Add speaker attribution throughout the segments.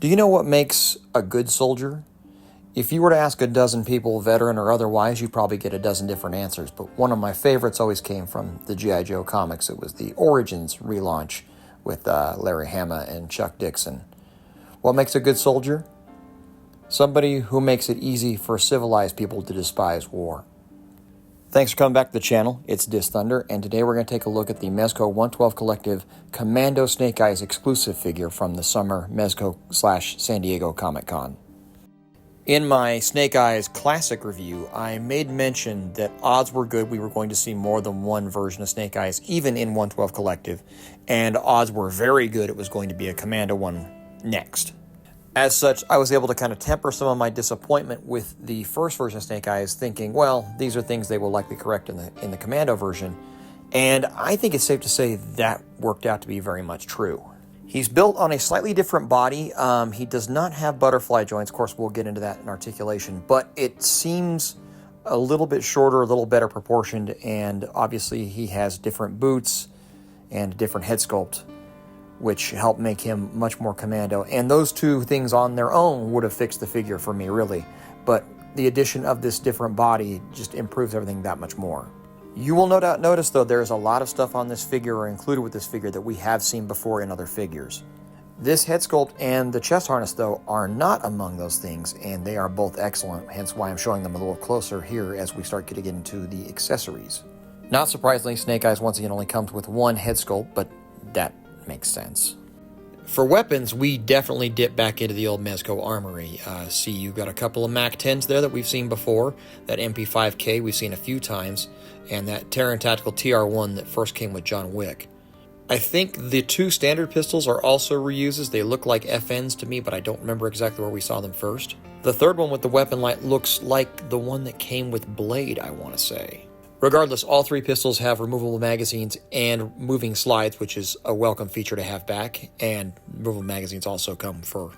Speaker 1: Do you know what makes a good soldier? If you were to ask a dozen people, veteran or otherwise, you'd probably get a dozen different answers. But one of my favorites always came from the G.I. Joe comics. It was the Origins relaunch with Larry Hama and Chuck Dixon. What makes a good soldier? Somebody who makes it easy for civilized people to despise war. Thanks for coming back to the channel. It's DisThunder, and today we're going to take a look at the Mezco 112 Collective Commando Snake Eyes exclusive figure from the summer Mezco/San Diego Comic Con. In my Snake Eyes Classic review, I made mention that odds were good we were going to see more than one version of Snake Eyes, even in 112 Collective, and odds were very good it was going to be a Commando one next. As such, I was able to kind of temper some of my disappointment with the first version of Snake Eyes, thinking, well, these are things they will likely correct in the Commando version, and I think it's safe to say that worked out to be very much true. He's built on a slightly different body. He does not have butterfly joints. Of course, we'll get into that in articulation, but it seems a little bit shorter, a little better proportioned, and obviously he has different boots and different head sculpt, which help make him much more Commando. And those two things on their own would have fixed the figure for me, really. But the addition of this different body just improves everything that much more. You will no doubt notice, though, there's a lot of stuff on this figure or included with this figure that we have seen before in other figures. This head sculpt and the chest harness, though, are not among those things, and they are both excellent, hence why I'm showing them a little closer here as we start getting into the accessories. Not surprisingly, Snake Eyes once again only comes with one head sculpt, but that makes sense. For weapons, we definitely dip back into the old Mezco armory. See, you've got a couple of MAC-10s there that we've seen before. That MP5K we've seen a few times. And that Terran Tactical TR1 that first came with John Wick. I think the two standard pistols are also reuses. They look like FNs to me, but I don't remember exactly where we saw them first. The third one with the weapon light looks like the one that came with Blade, I want to say. Regardless, all three pistols have removable magazines and moving slides, which is a welcome feature to have back, and removable magazines also come for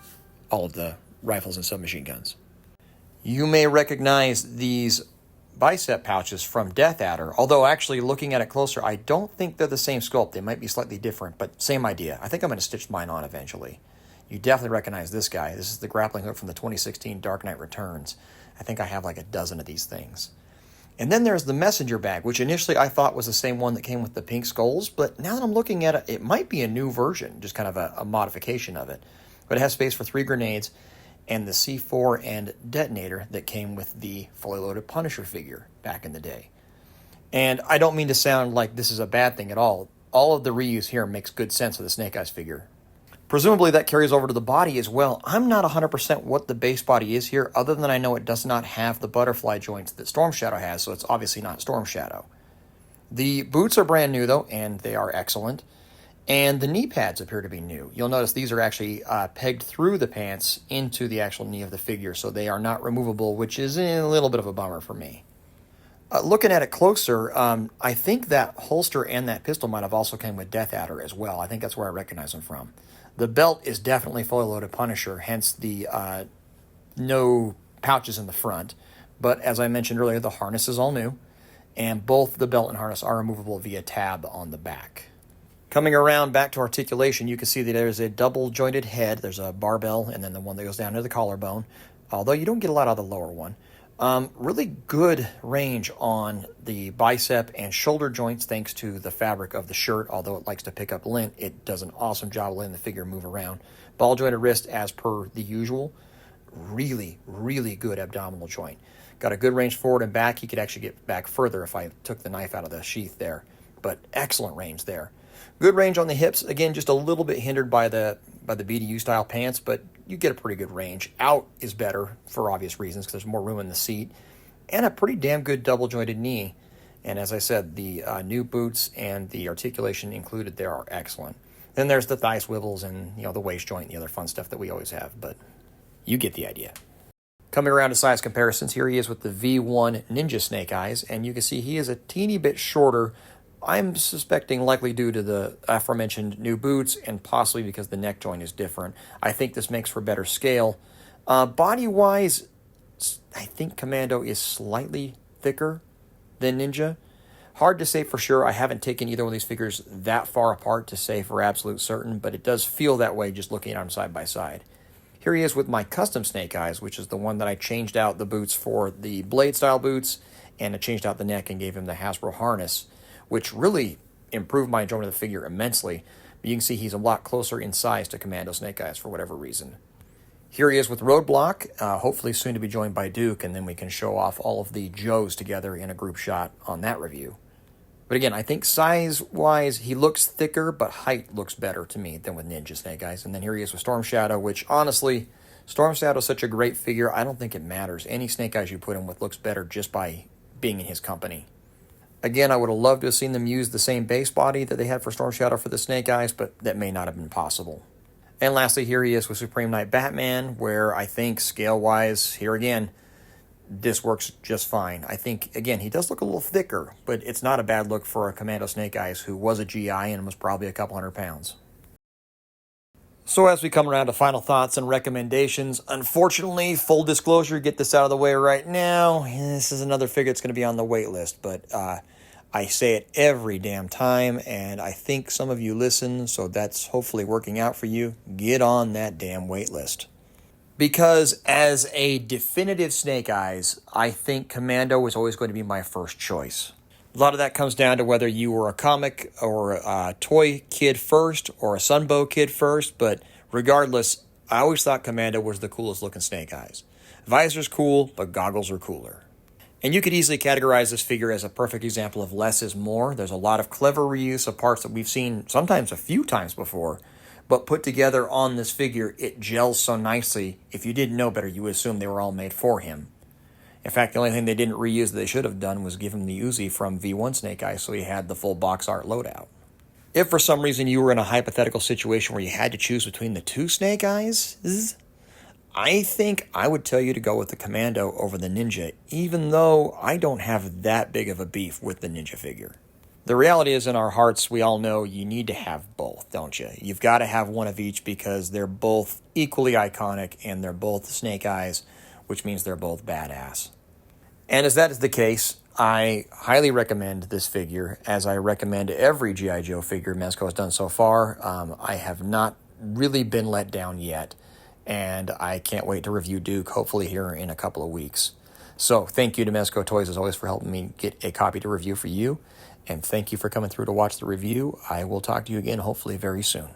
Speaker 1: all of the rifles and submachine guns. You may recognize these bicep pouches from Death Adder, although actually looking at it closer, I don't think they're the same sculpt. They might be slightly different, but same idea. I think I'm going to stitch mine on eventually. You definitely recognize this guy. This is the grappling hook from the 2016 Dark Knight Returns. I think I have like a dozen of these things. And then there's the messenger bag, which initially I thought was the same one that came with the pink skulls, but now that I'm looking at it, it might be a new version, just kind of a modification of it. But it has space for 3 grenades and the C4 and detonator that came with the fully loaded Punisher figure back in the day. And I don't mean to sound like this is a bad thing at all. All of the reuse here makes good sense for the Snake Eyes figure. Presumably that carries over to the body as well. I'm not 100% what the base body is here, other than I know it does not have the butterfly joints that Storm Shadow has, so it's obviously not Storm Shadow. The boots are brand new, though, and they are excellent. And the knee pads appear to be new. You'll notice these are actually pegged through the pants into the actual knee of the figure, so they are not removable, which is a little bit of a bummer for me. Looking at it closer, I think that holster and that pistol might have also come with Death Adder as well. I think that's where I recognize them from. The belt is definitely fully loaded Punisher, hence the no pouches in the front. But as I mentioned earlier, the harness is all new, and both the belt and harness are removable via tab on the back. Coming around back to articulation, you can see that there's a double jointed head. There's a barbell, and then the one that goes down to the collarbone, although you don't get a lot out of the lower one. Really good range on the bicep and shoulder joints thanks to the fabric of the shirt. Although it likes to pick up lint, it does an awesome job of letting the figure move around. Ball jointed wrist as per the usual. Really, really good abdominal joint. Got a good range forward and back. He could actually get back further if I took the knife out of the sheath there. But excellent range there. Good range on the hips. Again, just a little bit hindered by the BDU style pants, but you get a pretty good range. Out is better for obvious reasons because there's more room in the seat, and a pretty damn good double jointed knee. And as I said, the new boots and the articulation included there are excellent. Then there's the thigh swivels and the waist joint and the other fun stuff that we always have, but you get the idea. Coming around to size comparisons, here he is with the V1 Ninja Snake Eyes, and you can see he is a teeny bit shorter. I'm suspecting likely due to the aforementioned new boots and possibly because the neck joint is different. I think this makes for better scale. Body-wise, I think Commando is slightly thicker than Ninja. Hard to say for sure. I haven't taken either one of these figures that far apart to say for absolute certain, but it does feel that way just looking at them side by side. Here he is with my custom Snake Eyes, which is the one that I changed out the boots for the blade style boots, and I changed out the neck and gave him the Hasbro harness, which really improved my enjoyment of the figure immensely. But you can see he's a lot closer in size to Commando Snake Eyes for whatever reason. Here he is with Roadblock, hopefully soon to be joined by Duke, and then we can show off all of the Joes together in a group shot on that review. But again, I think size-wise, he looks thicker, but height looks better to me than with Ninja Snake Eyes. And then here he is with Storm Shadow, which honestly, Storm Shadow is such a great figure, I don't think it matters. Any Snake Eyes you put him with looks better just by being in his company. Again, I would have loved to have seen them use the same base body that they had for Storm Shadow for the Snake Eyes, but that may not have been possible. And lastly, here he is with Supreme Knight Batman, where I think scale-wise, here again, this works just fine. I think, again, he does look a little thicker, but it's not a bad look for a Commando Snake Eyes who was a GI and was probably a couple 100 pounds. So as we come around to final thoughts and recommendations, unfortunately, full disclosure, get this out of the way right now, this is another figure that's going to be on the wait list, but I say it every damn time, and I think some of you listen, so that's hopefully working out for you. Get on that damn wait list. Because as a definitive Snake Eyes, I think Commando was always going to be my first choice. A lot of that comes down to whether you were a comic or a toy kid first or a Sunbow kid first, but regardless, I always thought Commando was the coolest looking Snake Eyes. Visor's cool, but goggles are cooler. And you could easily categorize this figure as a perfect example of less is more. There's a lot of clever reuse of parts that we've seen sometimes a few times before, but put together on this figure, it gels so nicely. If you didn't know better, you would assume they were all made for him. In fact, the only thing they didn't reuse that they should have done was give him the Uzi from V1 Snake Eyes so he had the full box art loadout. If for some reason you were in a hypothetical situation where you had to choose between the two Snake Eyes, I think I would tell you to go with the Commando over the Ninja, even though I don't have that big of a beef with the Ninja figure. The reality is, in our hearts, we all know you need to have both, don't you? You've got to have one of each because they're both equally iconic and they're both Snake Eyes, which means they're both badass. And as that is the case, I highly recommend this figure, as I recommend every G.I. Joe figure Mezco has done so far. I have not really been let down yet, and I can't wait to review Duke, hopefully here in a couple of weeks. So thank you to Mezco Toys, as always, for helping me get a copy to review for you. And thank you for coming through to watch the review. I will talk to you again hopefully very soon.